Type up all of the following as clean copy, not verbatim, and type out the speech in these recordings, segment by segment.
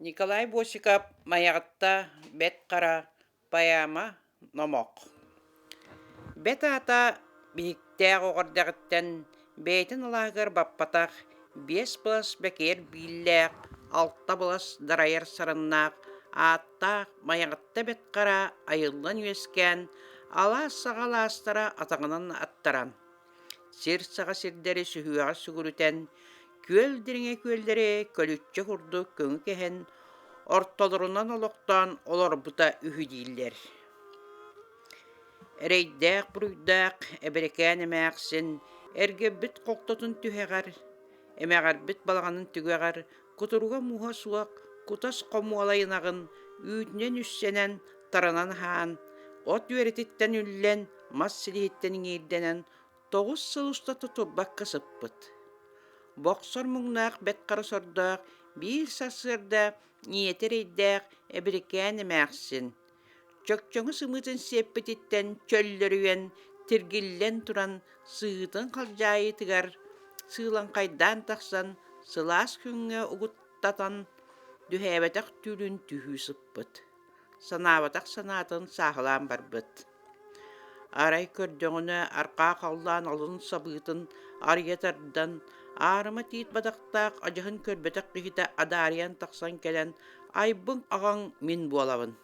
Николай Босиков маягатта бет кара паяма номок. Бет ата биіктәг оғырдағыттан бейтін лагер баппатақ 5 плас бекер билләк 6 плас дарайыр сарыннақ атта маягатта бет кара айылдан өскен ала сағаластара атағынан аттаран. Сир саға сирдері сүхуаға сүгірітен көлдеріңе көлүтче құрды көңі кәхен ортолорунан олоқтан олар бұта үхі дейілдер. Әрейдәк бұруйдақ әбірекән әмәқсін әрге біт қолтотын түхәғар, әмәғар біт балағанын түгәғар, құтыруға мұға суақ, құтас қому алайынағын, үйдінен үссенен таранан хаан, от үйрететтен үллен, мас сілеттенің ерденен, 9 сыл ұста тұтурбақ қысыппыт. Боқсор мұңнақ бәт қарысордақ, бір сасырда ниетерейдәк әбірекән әмәқсін. Чөкчөңі сымытын сеппететтен чөллөрүен тергіллен туран сыытын қалжайы тігар, сылан қайдан тақсан, сылас күнге ұғыттатан дүхәбәтақ түрін түхі сыппыт. Санабатақ санатын сағылан барбыт. Арай көрдөңіні арқа қалдан алын сабытын арьетардан, арыма тиит бадақтақ ажығын көрбетақ қихіті адариян тақсан кәлен айбың ағаң мен болавын.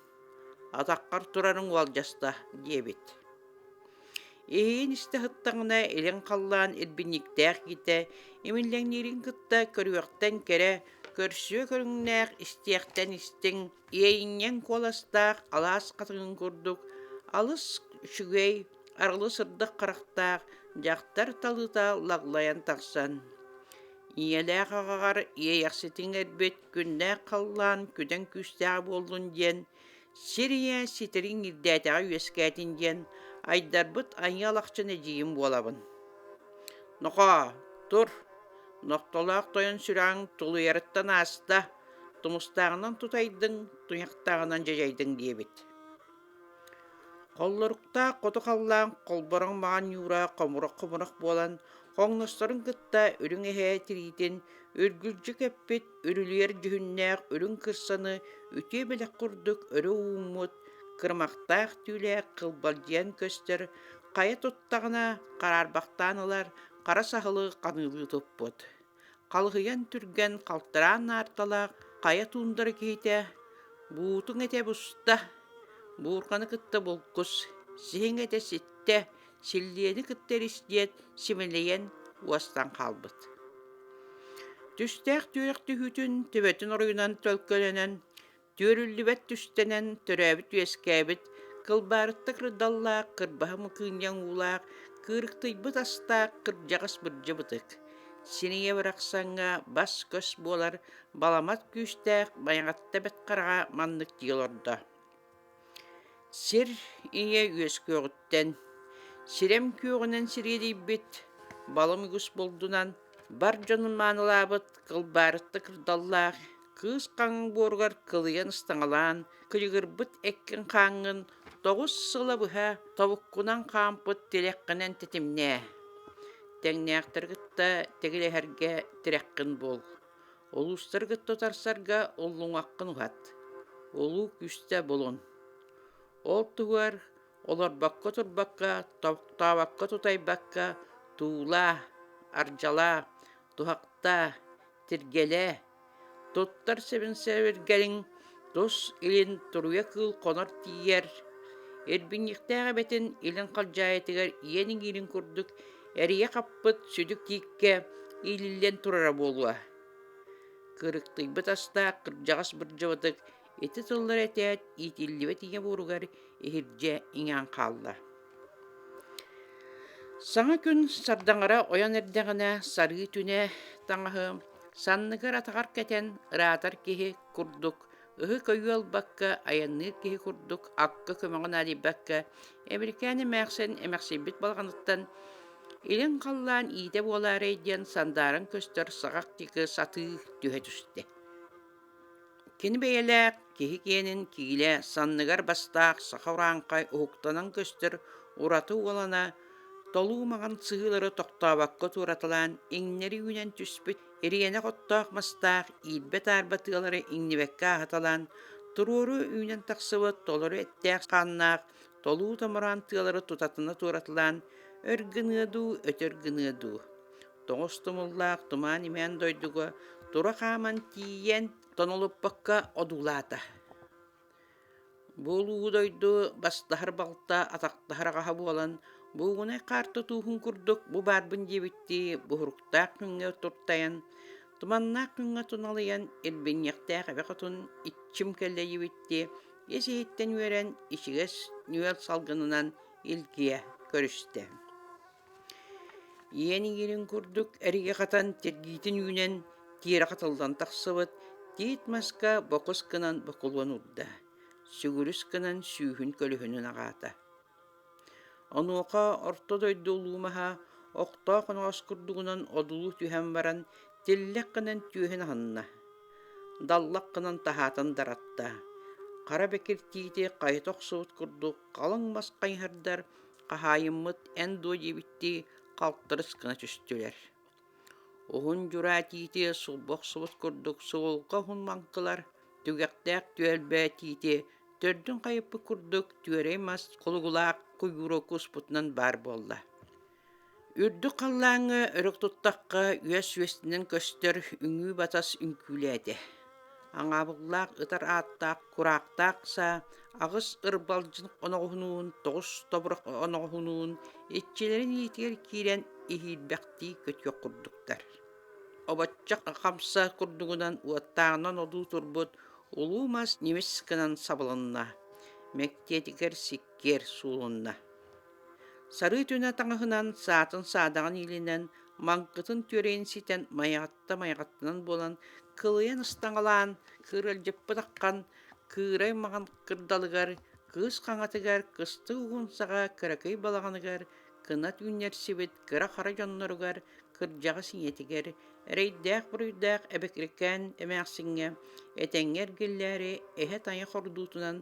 Атаққар тұрарың уалжаста дебет. Эйін істі хыттаңына елен қаллан ербініктәқ кете, емінләңнерін кытта көріуақтан кәрі, көрсі көріңнәқ істияқтан істің, ейінен қоластақ алас қатыңын көрдік, алыс шүгей, арылы сырдық қарақтақ, жақтар талыта лағлаян тақсан. Иеләқ ағағар ейақсетің әрбет күннәқ қаллан күден күстәғі болдың ден, Сирия ситерин ирдәтәгә үескәтиндән айдарбыт айялакчыны җыйым булабын. Нока, тур. Ноктолак тоян сүрәң тулы ярыттан аста, тумустагынан тутайдың, туяктагынан җәҗәйдың диебит. Коллырыкта коты каллан, колбарың маган юра, комурак болан, коңностарын кытта үрүңе тиритин, үргүлжү кеппит, үрүлер жүһүннәк, үрүң кырсаны, үтө белек курдук, өрө уумут, кырмактак түләк, кылбалдиян көстер, кая туттагына карарбактанылар, кара сахылы канылы топпот. Калгыян түрген калтыран арталак, кая тундары кейте, буутуң эте буста, буурканы кытта болкус, сиһиң эте ситте, силлиени кыттер истиет, симелейен уастан қалбыт. Түстәк түйек түхүтін төбетін орыйынан төлкөленен, төрүллүбәт түстенен төрәбіт үескәбіт, кылбарыттық рыдаллақ, кырбахымы кыыньян улақ, кырықтыйбыт астақ, кыржағыс бұржы бұтық. Сенеге бірақсанға бас көс болар, баламат күстәк, баяғатта бәт қараға маннық дейілорда. Сир ие үес көгіттен, сирем көгінен сиредейбіт, балым үгіс болдунан, бар жонун маанылабыт, кылбарытты кырдаллах, кыз қаңын боргар кылыян ыстаңалан, кылыгырбыт эккен қаңын, 9 сыла бұха, табықкунан қампыт телеккінен тетімне. Тәңнәқтіргітті тегілерге тіреккін бол. Олустыргытты тарсарға олуң аққын ұғат. Олу күсті болын. Ол туғар, олар баққа тұрбаққа, табаққа тұтайбаққа, туыла, аржала, тухақта, тиргеле, тоттар себін сәвергелін, дос илін тұруя кыл қонар тиер. Эрбинниқтәғі бәтін илін қалжайетігер иенің илін күрдік, әрие қаппыт сүдік тикке илілен тұрара болуа. Кырықтыйбыт аста кыржағас біржавадық, еті тыллар әтәт, итілі тиге боруғар ехірже иңан қалды. Саңа күн сардаңара оян әрдәғіне сары түне таңағы, санныгар атағар кәтен ыратар кеге күрдік, ұғы көйі албаққа, аянныр кеге күрдік, аққы көміғін алибаққа, әбіркәні мәқсен әмәқсейбіт балғанықтан, Илен қаллан иде болар әйден сандарын көстер сағақ тегі саты түхе түсті. Кені бәйеләк, кеге кенін кейле санныгар бастақ сақауранқай ұқтанан көстер ұраты олана, толу маған сығылары тоқтабаққа туратылан, еңнері үйнен түспіт Eriyene qottaq mastaq ilbet arbatılары iňnibekkä hatalan, turuoru üýnen taqsıbıt toluru etteq qannaq, toluu tamuran tığalары tutatyna turatylan, örgünüdu, ötörgünüdu. Toňus tumullaq tuman imän doýduga, tura qaman tiýen tonoluppakka odulata. Buuluu doýdu bastahar balta ataqtahar agaha buolan, buğunay qarta tuğun kurduk bu barbın jebitti buhuruktaaq nüňe turtayan, tumannaaq nüňe tunalayan elbenýektäq ebekotun iççim kelle jebitti, esihitten üeren işiges nüel salgynынан ilgiye körüste. Yeni girin kurduk erige qatan tergitin ünen tire qatıldan taqsıbıt, tiit maska boqus kınan bokulwan urda. Sügürüs kınan süühün kölühünün agata. Onuqa orta doydu ulumaha, oqta qonoğas kurdugunan odulu tühem baran, tillek kınan tühen hanna. Dallak kınan tahatan daratta. Qara bekir tiiti qaytoq suut kurduk, qalın mas qayhardar, qahayımmıt en doji bitti, qaltırız kına tüstüler. Ohun jura tiiti sulboq suut kurduk, sulqa hun manqılar, tügektäq tüelbä tiiti, tördün qayıpı kurduk, tüerey mas kulgulaq kuyurokus putnan bar bolla. Ürdü qallaňy örük tuttaqqa ües-üestinden köstör üngü batas ünkülädi. Aňabyllaq ытар aattaq kuraqtaqsa agys ırbalжynyk onoğunuň togus tobruk onoğunuň etçilerin ýetiger kiren ihilbäqti kötüýek kurduklar. Obatjak qamsa kurdugunan uattağынан odu turbut ulumas nimeskinan sabalynna. Mektetiker sikker suulunna. Sarı tüne taňahynan saatyn saadagan ilinen manqytyn töreýin siten maýagatta-maýagattynan bolan kılyan ıstaňalan, kyrıljypy takkan, kıray magan kırdalygar, kız qaňatygar, kysty ugunsaga kirakay balaganygar, kynat ünner sibit, kıra qara jonnorugar, kırjaga siňetiger, ereýdäq burýdäq ebekirken emäksiňe, eteňer gilläri ehe taýa hordutunan,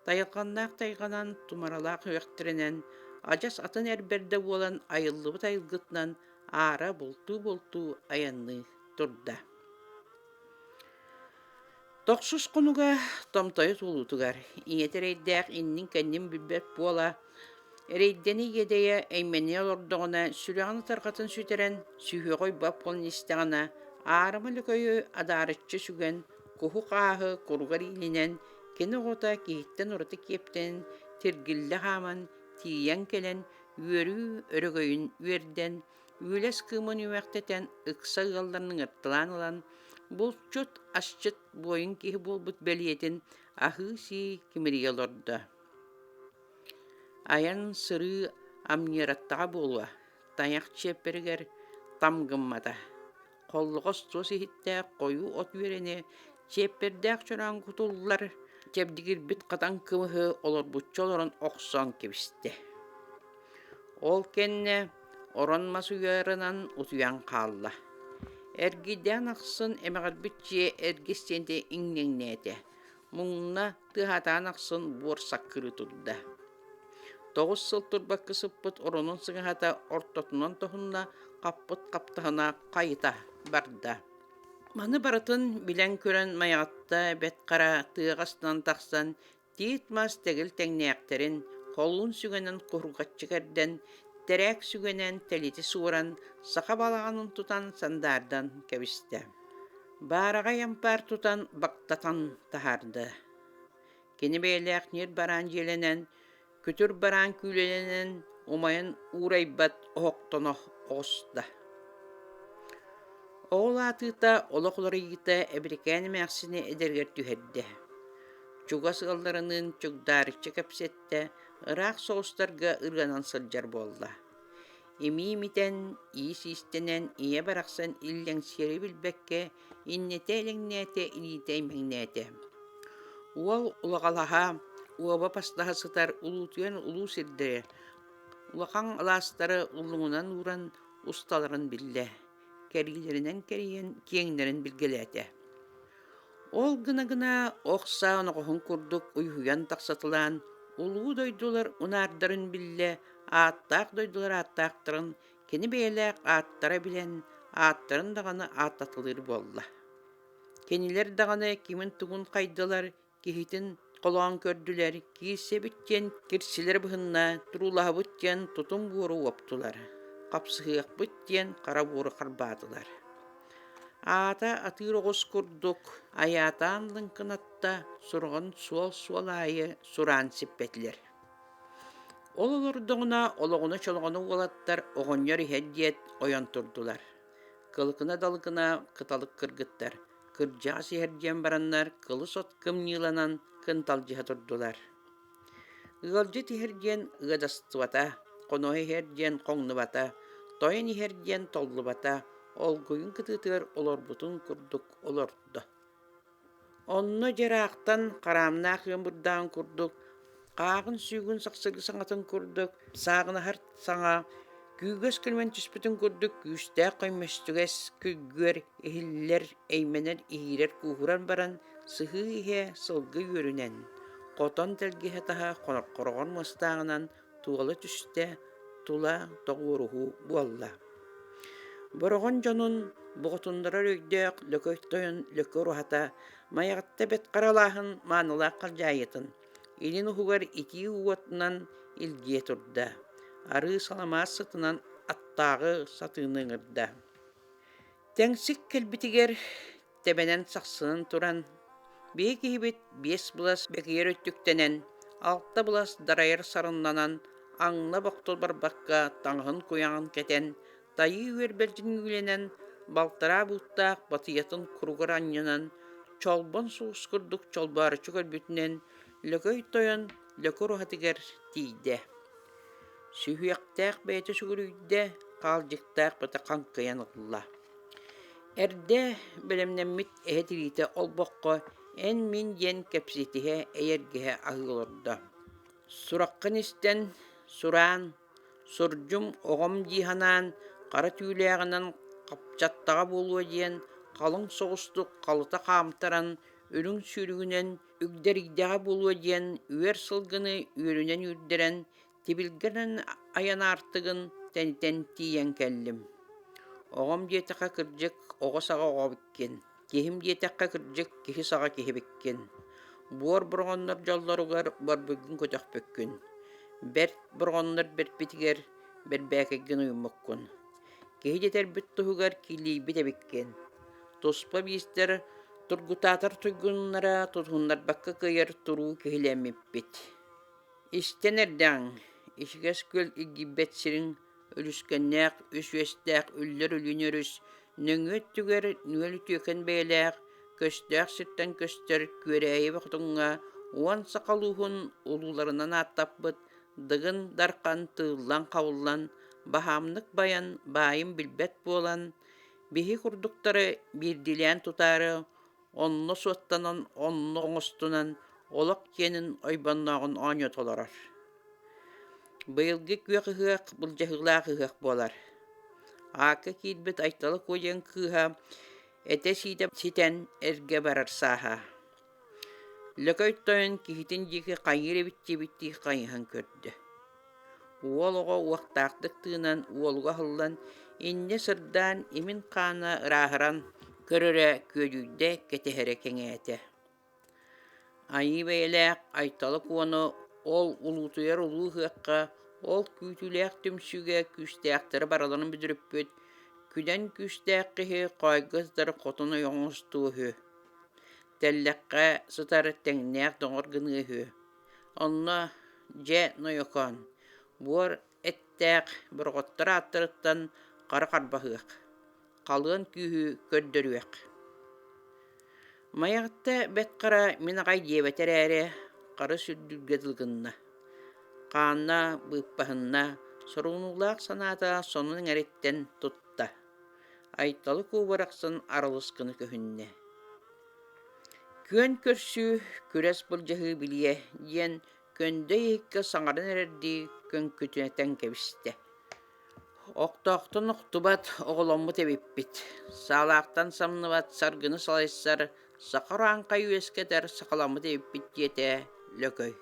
taýylgannaq taýganan tumaralaq höwektirenen, ajas atyn erberde bolan aýyllyby taýylgytnan ara bultu ayanny turda. Toqsus konuga tomtoy tulutugar. İňetereýdäq innin kendim bilbep bola. Ereýdeni yedeýe eýmeni olordogyna sülýany targatyn süteren süýegoý bap bolun istegana arama lököýü adaratçy sügen kuhu qahy kurugar ilinen kene gota kihitten uraty kepten tergille haman tiýen kelen üörü örögöýün üerden üles kymyn üwekteten yksa ýallarynyň ırtylan olan bulçut aşçıt boyun kihi bolbut beliyetin ahısi kimiriyordu. Ayan sırı amnirattağa bolwa, tayak çeperiger tamgımmada. Kolluğuz tosi hitte koyu ot vereni çeperdek çoran kutullar çepdigir bit qatan kımıhı olur butçoların oqsan kebiste. Ol kenne oranması yarınan utuyan qalla. Ergiden aqsın emeğarbitçiye ergistende ingnengnete. Muğna tıhatan aqsın borsak kırı turda. Toğuz sıltır bakı sıppıt oronun sıgıhata ortotunan tohunna qappıt qaptahına qayıta barda. Manı baratın bilen kören mayatta bet qara tığastan taqsan tiitmas tegil tengnekterin kolun sügenen kurgatçıkerden terek sügenen teliti suran saqa balağanın tutan sandardan kebiste. Baraga yampar tutan baktatan tahardı. Keni beylek nir baran jelenen, kütür baran külelenen umayın uraybat oqtonoh osta. Oğul atıta oloqları yita ebrikani məqsini ederger tüherdi. Çuga sığallarının çugdarıkça kapsette, ıraq soğustarga ırganan sıljar bolda. Emimiten, iyisi istenen, iye baraqsan illen seri bilbekke, innete elengnete, inite emengnete. Uol ulaqalaha, uoba pastaha sıtar ulutuyan ulu sirdire. Ulaqan alastары ulluğunan uran ustaların bille. Kerilerinden keriyen kiyenlerin bilgelete. Ol gına oqsa onoğun kurduk uyhuyan taqsatılan, ulu doydular unardarın bille, aattaq doydular aattaqtırın, keni beylek aattara bilen, Аттарын дағаны аттатылыр болла. Кенилер дағаны кимин тугун кайдылар, кихитин қолуан көрдүлер, кисе бүттен кирсилер бұхынна, турулаһы бүттен тутун бууру оптулар. Қапсыхыяк бүттен қара бууру қарбатылар. Ата атыр оғыз күрдік, аятан лынкынатта сурғын суал айы суран сиппетлер. Ол олордоғына олоғына чолғыны олаттар оғыньор ихеддиет ойон турдулар. Кылыкына далыкына кыталык кыргыттар. Кыржа сиһердиен бараннар кылы соткым ниланан кынталжыха турдулар. Ыгалжы тиһердиен ыгадастыбата, қоноһы иһердиен қоңныбата, тойын иһердиен толлыбата, олгуйун кытытыр олорбутун курдук олордо. Онно жараақтан қарамнаах өмірдаан курдук, қағын сүйгін сақсыргы саңатын курдук, сағына харт саңа, күйгөс кілмен түспітін курдук, күйістә қойместігес күйгөр, ихиллер, эйменер, ихирер кухуран баран, сыхы ихе сылгы өрінен. Қотон тәлгіхе таға қорғын мыстағынан туғалы түсте тула тоғыруху буалла. Борғын жонун бұғытындырар өйдек лөкөйттойын лөкөр ухата, майағытта бет қаралағын манылақ қалжайытын. Илин ухугар ити уотынан илге турда. Ары саламас сытынан аттағы сатының ырда. Тәңсік кәлбітігер тәбәнен сақсының туран. Бей кейбет 5 бұлас бәкейер өттіктенен, 6 бұлас дарайыр сарыннанан, аңна боқтыл барбаққа таңғын көяңын кәтен, тайы өрбелжін үленен, балтыра бұлттақ батыятын күргір аннынан, чолбон суғыз күрдік чолбары чүгір бүтінен, лөкөй тойын лөкөр ұхатығар тейді. Сүйіяқтақ бәйті сүгір үйді, қалжықтақ бата қанқиян ұлла. Әрді білімнен мит әхетірейті ол боққа эн min yen кепситиhe эйергеhe агылырда. Сураққын істен суран, суржум оғым диханан, қара түйлеғінен қапчаттаға болуы ден, қалың соғыстық қалыта қамтаран, өлің сүрігінен үгдерігдеға болуы ден, үйер сылғыны үйерінен үрдерен, тебілгенен аян артығын тәнтен тиен кәлім. Оғым детіға кіржік оғысаға оғабіккен. Кехим диетәккә кіржік кехи саға кехи беккен. Буар бұрғаннар жалларығар бар бүгін көтәк бөккен. Бәр бұрғаннар бәр бетігер бәр бәкәгген ұйымықкын. Кехи детер бүт тұғығар келей бете беккен. Тоспа бейістер тұргутатар тұйгыннара тұтғыннар баққа көйер тұру кехилемеп бет. Истен әрдәң, ішігес көл игибет сирин өліскеннәк, өсуестәк, өллер өлінеріс, нөңөт түгер нөлі төкен бәйләк, көстәк сірттен көстер көрәйі бақтыңға, уан сақалуғын ұлуларынан аттап бұд, дығын дарқан тыллан қауылан, бахамнық баян байым білбет болан, бейі құрдықтары бірділен тұтары, онны суаттанан, онны оңыстынан, олық кенін ойбаннағын анет оларар. Бұйылғы көқіғақ, бұл жағылағығақ болар. Ақа кейдбет айталы көйен кыға, әті ситен әрге барар саға. Лөкөй тойын кейтін жеке қайыры бітті қайыған көрді. Уолға уақтақтық тыынан уолға хылдан, инне сырдан емін қана ұрағыран көрірі көдүйді кетехері кеңеті. Айы бәйләк айталы көні ол улутуяр улуғыққа, ол күйтіләк түмсіге күстәқтірі бараларын бүдіріп бөт, күден күстәққіхі қойғыздар қотыны оңыстуығы. Тәлләққа сұтары тәңнәқ доңырғынығы. Онна жә нойоқан, бұр әттәқ бұрғыттыр аттырыттан қары қарбағық. Қалығын күйі көрдіріуәк. Маяқта бәт қара минағай дебетер әрі қары сүрділгеділгінна. Қанна бұйппахынна сұрғынулақ саната сонының әреттен тұтта. Айталы көбірақсын арылысқыны көхінне. Көн көрсі көрес бұл жағы білие, ден көнді еккі саңарын әрді көн көтінетен кәбісті. Оқтақтын оқтыбат оғылымы тәбеппет. Салақтан самныбат сарғыны салайсар, сақыр аңқай өскетер сақаламы тәбеппет дете лөкөй.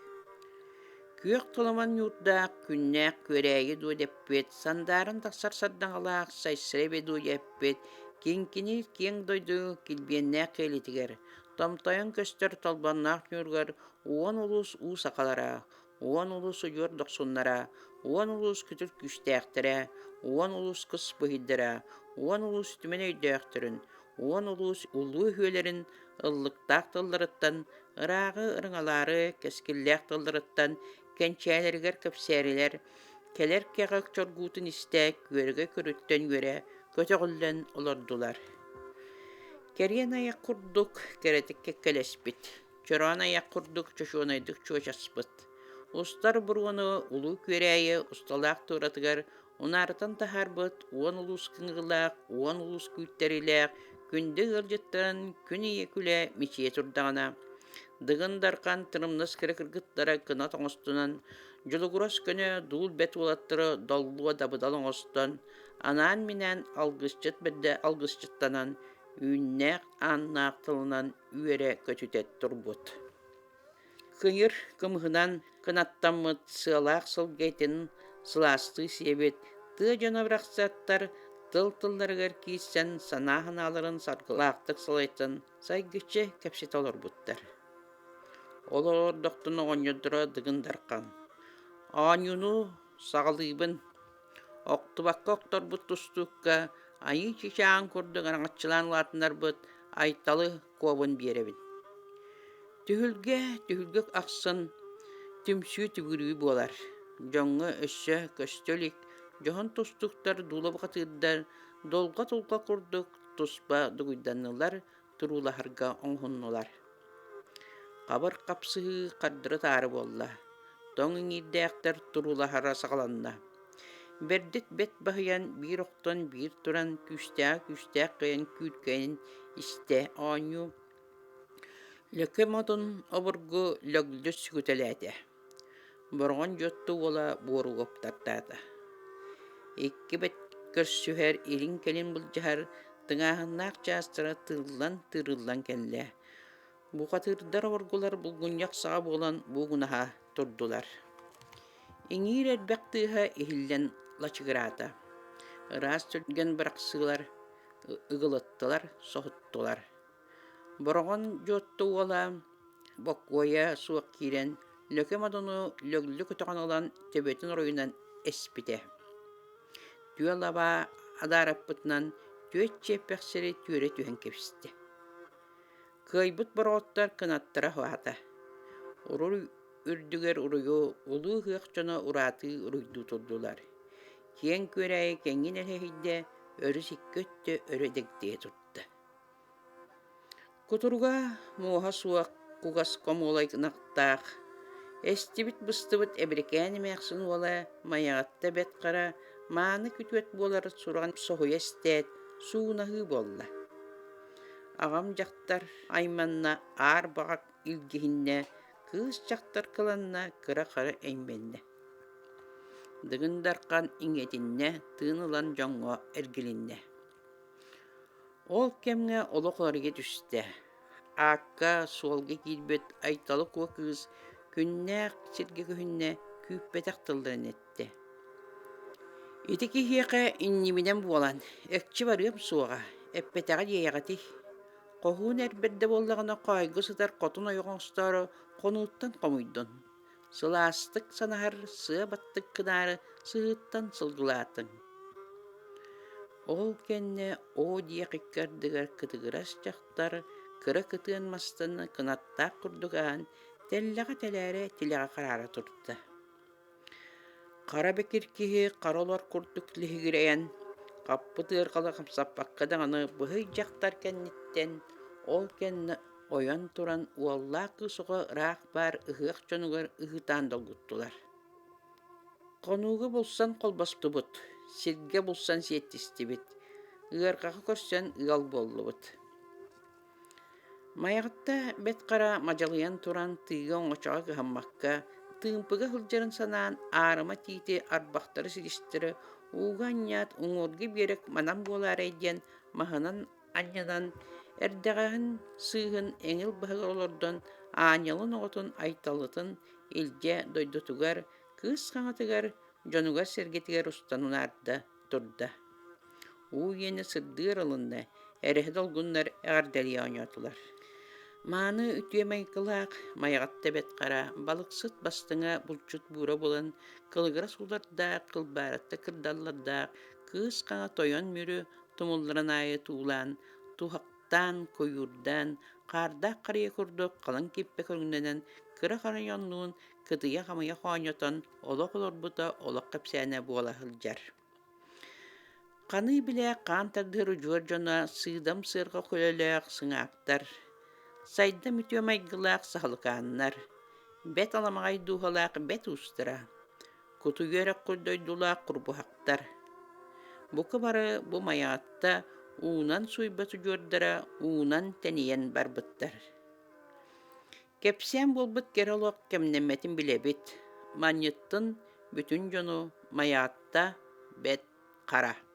Күйек тұламан юрдақ күннәк көрәйі ду деппет, сандарын тақсар сардаңалақ сайсыребе ду деппет, кенкені кен дойду келбеннәк келетігер. Томтайын көстер талбаннақ нүргер, уон улус у сақалара, уон улус үйер доқсуннара, уон улус күтір күштәқтірі, уон улус қыс бұхиддіра, уон улус түмен өйдәқтірін, уон улус улу хүелерін ыллықтақ тылдырыттан, ырағы ырыңалары кәскілләқ тылдырыттан, кенчәлергер көпсәрилер, келер кәғәк чоргутын истәк, көрге көріттен көре, көтіғілден олардулар. Кәрген аяқ құрдық, кәрәтік кәккәлеспіт. Чоран аяқ құрдық, чошуанайдық чуачаспыт. Устар бұруаны улу көрәйі, ұсталақ тұратығар, онарытан тахарбыт, уон улус кыңғылақ, уон улус күйттәріләқ, күнді ғылжыттан, күні екілі мече тұрдағына. Дығын дарқан тырымныс кіргіттара кына тоңыстынан, жылығырас көне дұл бәт олаттыры доллуа дабыдал оңыстан, анан менен алғысчыт бәдді алғысчыттанан, үйіннәқ аннақ тылынан үйере көтүтет тұрбыт. Кыйыр кымғынан кынаттамыт сылақ сылгейтін сыласты себет, ты жанабырақсаттар тыл-тылларғар кейсен санағын алырын сарғылақтық сылайтын сайгычы кәпсет олар бұттар. Олар доқтын оңыньдыра дығындарқан. Анюну сағылыбын, оқтыбаққа оқтар бұт тұстыққа, айы чешағын көрді ғанағатчылан латынар бұт, айталы көбін беребін. Түхілге ақсын, түмсі түгірі болар. Жоңы өссі көстөлік, жоғын тұстықтар дулы бұқатырдар, долға тұлға көрдік, тұспа дүгүйданылар, тұрулахарға оңғынылар. Қабыр қапсығы қардыры тары болла. Тоңын ердәқтір тұрулахара сағаланна. Бердет бет бағыян бір оқтан бір тұран күстәк қайын күркәйін істе аню. Лөкі мадын обырғы лөглі сүгітеләді. Бұрған жөтті ола бору оптартады. Екі бет көрсүхер ерін келін бұл жағар тыңағынақ жастыра тырылан кәлі. Бұқатырдар орғылар бұлғыняқ саға болан бұғынаға тұрдылар. Еңір әрбәқтіға ehillen лачығырады. Рас түрген бірақсылар ұғылыттылар, соғыттылар. Бұрған жотты ола бақуая суық керен лөке мадыны лөглі күтіған olan төбетін оройынан әспіде. Түйалаба адарап бұтынан төт чеппәқсері түйері түйен кепсті. Кайбыт бороттар кынаттара хуата. Урur үрдүгер уруйу улуу хыақчана ураты уруйду турдулар. Кен көрәйі кәңген әлхейді өрі сиккөтті өрөдегдее туртты. Кутурга моға суақ кугас комолай нақтақ. Эстибит быстыбыт әбірекәні мәқсын ола маяғатта бәт қара маны күтует болар сурған соғу естет суынағы болла. Ағам жақтар айманна ар бағақ илгехинне, кыз жақтар кыланна кыра-қары әйменне. Дығындарқан иңетінне, тыынылан жоңға әргілінне. Ол кемге олықларге түсті. Аққа суалға келбет айталы көкіз, күннәқ серге көхінне күйіппетақ тылдырын етті. Етекі хеқе иннемінен болан, әкчі барым суға, әппетаға дейяғаты. Қоғын әрберді болағына қайғы сыдар қотын ойғанстары қонуыттан қомойдың. Сыластық санағар сыа баттық кынары сығыттан сылғылатын. Ол кәнне о дия қиккардығар кытығырас жақтар кыра кытыын мастаны кынаттақ құрдыған тәлләға тәләрі тілеға қарары тұрды. Қара бәкіркеге қаролар құрдық лігірейін қаппыты ырқалы қамсаппаққадағаны бұхый жақтар кәннеттен ол кәнні ойан туран уалла кысуға рақ бар ұғық жонығыр ұғытан долгуттулар. Қонуғы болсан қолбасты бұд, серге болсан сеттісті біт, ұғырқақы көрсен ұғал болы бұд. Маяғытта бет қара мажалыян туран тыйғы оңғачаға кығаммаққа, тыымпыға хылжарын санаан арыма тейті арбақтары сілістірі уғанят ұңырғы берік манам болар әйден мағынан аньядан әрдіғағын сыйғын әңіл бұғыр олырдың анялын оғытын айталытын ilce doydotugар, kız kangatıgar, jonugar sergetigar ustanunarda turda. U yeni sırdır alında, ereh dolgunlar ağardeli oynatular. Mаны ütüemey kılak, mayagatta bet kara, balık sıt bastığına bulçut buğra bulan, kılgıra sularda, kılbaratta kırdallarda, kız kana toyon mürü, tumulların ayı tuğulan, tuhaktan, koyurdan, karda karıya kurduk, kalın kippe körüngenen, kıra karayonluğun, kıtıya kamaya koanyatan, olak olorbuta, olak kapsayana buğala hılcar. Kanı bile kan tagdırı Georgiana sığdam sırga kölelek sыңaktar. Sayda mütüyemaygılak sağlıkanlar. Bet alamagay duhalak bet ustıra. Kutu yörek kuldoydulak kurbuhaktar. Bu kabarı bu mayatta unan suybatı gördüra unan teniyen barbıttar. Kepsen bulbut gerolok kemnemetin bilebit. Manyıttın bütün jonu mayatta bet kara.